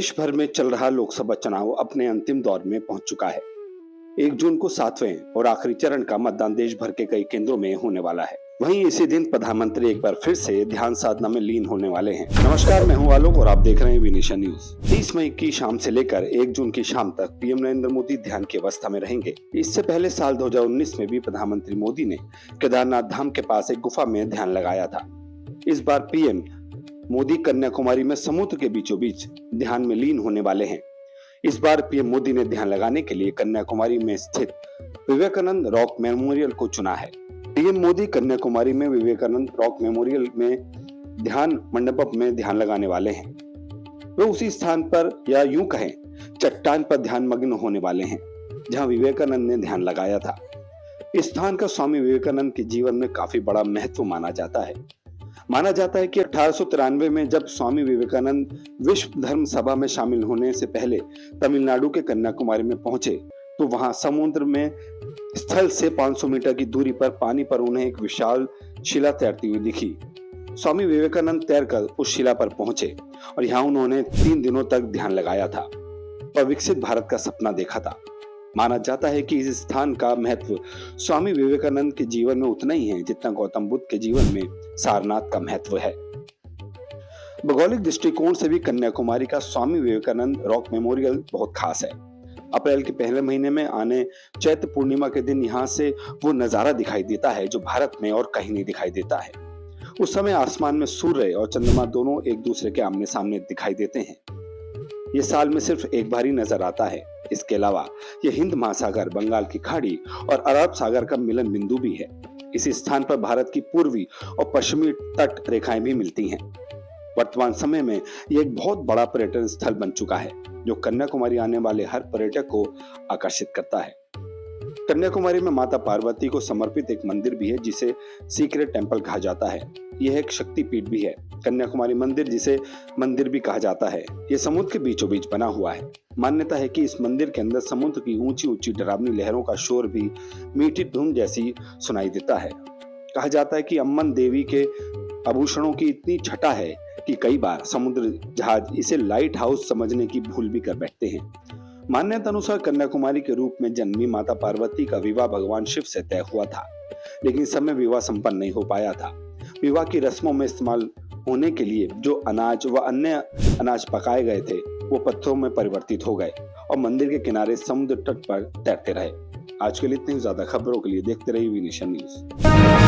देश भर में चल रहा लोकसभा चुनाव अपने अंतिम दौर में पहुंच चुका है। 1 जून को 7वें और आखिरी चरण का मतदान देश भर के कई केंद्रों में होने वाला है। वहीं इसी दिन प्रधानमंत्री एक बार फिर से ध्यान साधना में लीन होने वाले हैं। नमस्कार, मैं हूं आलोक और आप देख रहे हैं विनेशन न्यूज। 30 मई की शाम से लेकर 1 जून की शाम तक पीएम नरेंद्र मोदी ध्यान की अवस्था में रहेंगे। इससे पहले साल 2019 में भी प्रधानमंत्री मोदी ने केदारनाथ धाम के पास एक गुफा में ध्यान लगाया था। इस बार पीएम मोदी कन्याकुमारी में समुद्र के बीचों बीच ध्यान में लीन होने वाले हैं। इस बार पीएम मोदी ने ध्यान लगाने के लिए कन्याकुमारी में स्थित विवेकानंद रॉक मेमोरियल को चुना है। पीएम मोदी कन्याकुमारी में विवेकानंद रॉक मेमोरियल में ध्यान मंडप में ध्यान लगाने वाले हैं। वे उसी स्थान पर या यूं कहें चट्टान पर ध्यान मग्न होने वाले हैं जहां विवेकानंद ने ध्यान लगाया था। इस स्थान का स्वामी विवेकानंद के जीवन में काफी बड़ा महत्व माना जाता है कि 1893 में जब स्वामी विवेकानंद विश्व धर्म सभा में शामिल होने से पहले तमिलनाडु के कन्याकुमारी में पहुंचे तो वहां समुद्र में स्थल से 500 मीटर की दूरी पर पानी पर उन्हें एक विशाल शिला तैरती हुई दिखी। स्वामी विवेकानंद तैरकर उस शिला पर पहुंचे और यहाँ उन्होंने 3 दिनों तक ध्यान लगाया था और विकसित भारत का सपना देखा था। माना जाता है कि इस स्थान का महत्व स्वामी विवेकानंद के जीवन में उतना ही है जितना गौतम बुद्ध के जीवन में सारनाथ का महत्व है। भौगोलिक दृष्टिकोण से भी कन्याकुमारी का स्वामी विवेकानंद रॉक मेमोरियल बहुत खास है। अप्रैल के पहले महीने में आने चैत्र पूर्णिमा के दिन यहाँ से वो नजारा दिखाई देता है जो भारत में और कहीं नहीं दिखाई देता है। उस समय आसमान में सूर्य और चंद्रमा दोनों एक दूसरे के आमने सामने दिखाई देते हैं। ये साल में सिर्फ एक बार ही नजर आता है। इसके अलावा यह हिंद महासागर, बंगाल की खाड़ी और अरब सागर का मिलन बिंदु भी है। इसी स्थान पर भारत की पूर्वी और पश्चिमी तट रेखाएं भी मिलती हैं। वर्तमान समय में यह एक बहुत बड़ा पर्यटन स्थल बन चुका है जो कन्याकुमारी आने वाले हर पर्यटक को आकर्षित करता है। कन्याकुमारी में माता पार्वती को समर्पित एक मंदिर भी है जिसे सीक्रेट टेंपल कहा जाता है। यह एक शक्ति पीठ भी है। कन्याकुमारी मंदिर जिसे मंदिर भी कहा जाता है, यह समुद्र के बीचों बीच बना हुआ है। मान्यता है कि इस मंदिर के अंदर समुद्र की ऊंची ऊंची डरावनी लहरों का शोर भी मीठी धुन जैसी सुनाई देता है। कहा जाता है कि अम्मन देवी के आभूषणों की इतनी छटा है कि कई बार समुद्र जहाज इसे लाइट हाउस समझने की भूल भी कर बैठते हैं। मान्यता अनुसार कन्याकुमारी के रूप में जन्मी माता पार्वती का विवाह भगवान शिव से तय हुआ था, लेकिन इस समय विवाह संपन्न नहीं हो पाया था। विवाह की रस्मों में इस्तेमाल होने के लिए जो अनाज व अन्य अनाज पकाए गए थे वो पत्थरों में परिवर्तित हो गए और मंदिर के किनारे समुद्र तट पर तैरते रहे। आज के लिए इतनी ज्यादा खबरों के लिए देखते रहिए विनेशन न्यूज।